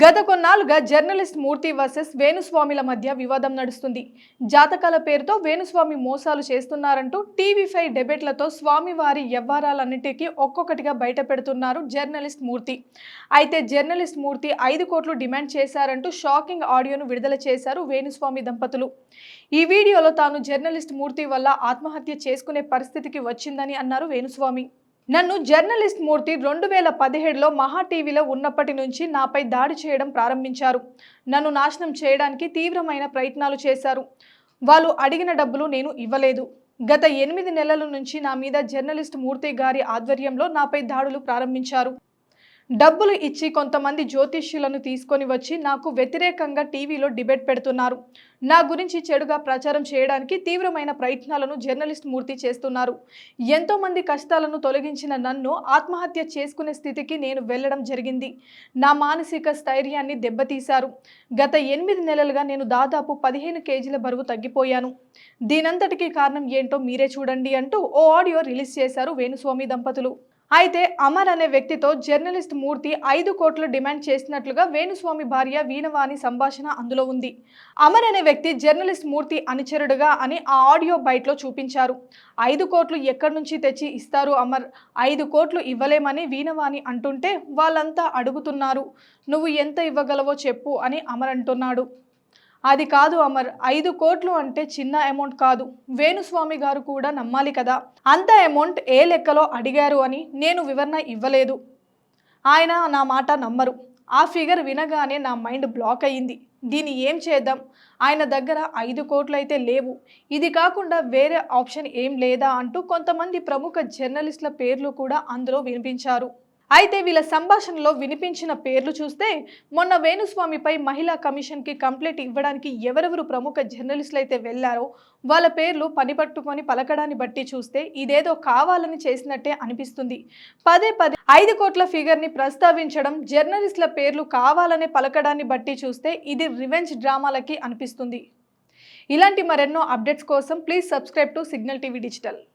గత కొన్నాళ్లుగా జర్నలిస్ట్ మూర్తి వర్సెస్ వేణుస్వామిల మధ్య వివాదం నడుస్తుంది. జాతకాల పేరుతో వేణుస్వామి మోసాలు చేస్తున్నారంటూ టీవీ5 డిబేట్లతో స్వామివారి వ్యవహారాలన్నిటికీ ఒక్కొక్కటిగా బయట పెడుతున్నారు జర్నలిస్ట్ మూర్తి. అయితే జర్నలిస్ట్ మూర్తి 5 కోట్లు డిమాండ్ చేశారంటూ షాకింగ్ ఆడియోను విడుదల చేశారు వేణుస్వామి దంపతులు. ఈ వీడియోలో తాను జర్నలిస్ట్ మూర్తి వల్ల ఆత్మహత్య చేసుకునే పరిస్థితికి వచ్చిందని అన్నారు వేణుస్వామి. నన్ను జర్నలిస్ట్ మూర్తి 2017లో మహా టీవీలో ఉన్నప్పటి నుంచి నాపై దాడి చేయడం ప్రారంభించారు. నన్ను నాశనం చేయడానికి తీవ్రమైన ప్రయత్నాలు చేశారు. వాళ్ళు అడిగిన డబ్బులు నేను ఇవ్వలేదు. గత 8 నెలల నుంచి నా మీద జర్నలిస్ట్ మూర్తి గారి ఆధ్వర్యంలో నాపై దాడులు ప్రారంభించారు. డబ్బులు ఇచ్చి కొంతమంది జ్యోతిష్యులను తీసుకొని వచ్చి నాకు వ్యతిరేకంగా టీవీలో డిబేట్ పెడుతున్నారు. నా గురించి చెడుగా ప్రచారం చేయడానికి తీవ్రమైన ప్రయత్నాలను జర్నలిస్ట్ మూర్తి చేస్తున్నారు. ఎంతో మంది కష్టాలను తొలగించిన నన్ను ఆత్మహత్య చేసుకునే స్థితికి నేను వెళ్ళడం జరిగింది. నా మానసిక స్థైర్యాన్ని దెబ్బతీశారు. గత 8 నెలలుగా నేను దాదాపు 15 కేజీల బరువు తగ్గిపోయాను. దీనంతటికీ కారణం ఏంటో మీరే చూడండి అంటూ ఓ ఆడియో రిలీజ్ చేశారు వేణుస్వామి దంపతులు. అయితే అమర్ అనే వ్యక్తితో జర్నలిస్ట్ మూర్తి 5 కోట్లు డిమాండ్ చేసినట్లుగా వేణుస్వామి భార్య వీణవాణి సంభాషణ అందులో ఉంది. అమర్ అనే వ్యక్తి జర్నలిస్ట్ మూర్తి అనుచరుడుగా అని ఆ ఆడియో బైట్లో చూపించారు. 5 కోట్లు ఎక్కడి నుంచి తెచ్చి ఇస్తారు అమర్? 5 కోట్లు ఇవ్వలేమని వీణవాణి అంటుంటే వాళ్ళంతా అడుగుతున్నారు, నువ్వు ఎంత ఇవ్వగలవో చెప్పు అని అమర్ అంటున్నాడు. అది కాదు అమర్, 5 కోట్లు అంటే చిన్న అమౌంట్ కాదు. వేణుస్వామి గారు కూడా నమ్మాలి కదా. అంత అమౌంట్ ఏ లెక్కలో అడిగారు అని నేను వివరణ ఇవ్వలేదు. ఆయన నా మాట నమ్మరు. ఆ ఫిగర్ వినగానే నా మైండ్ బ్లాక్ అయ్యింది. దీన్ని ఏం చేద్దాం? ఆయన దగ్గర 5 కోట్లు అయితే లేవు. ఇది కాకుండా వేరే ఆప్షన్ ఏం లేదా అంటూ కొంతమంది ప్రముఖ జర్నలిస్టుల పేర్లు కూడా అందులో వినిపించారు. అయితే వీళ్ళ సంభాషణలో వినిపించిన పేర్లు చూస్తే మొన్న వేణుస్వామిపై మహిళా కమిషన్కి కంప్లైంట్ ఇవ్వడానికి ఎవరెవరు ప్రముఖ జర్నలిస్టులు అయితే వెళ్లారో వాళ్ళ పేర్లు పనిపట్టుకొని పలకడాన్ని బట్టి చూస్తే ఇదేదో కావాలని చేసినట్టే అనిపిస్తుంది. పదే 5 కోట్ల ఫిగర్ని ప్రస్తావించడం, జర్నలిస్టుల పేర్లు కావాలనే పలకడాన్ని బట్టి చూస్తే ఇది రివెంజ్ డ్రామాలకి అనిపిస్తుంది. ఇలాంటి మరెన్నో అప్డేట్స్ కోసం please subscribe to signal TV digital.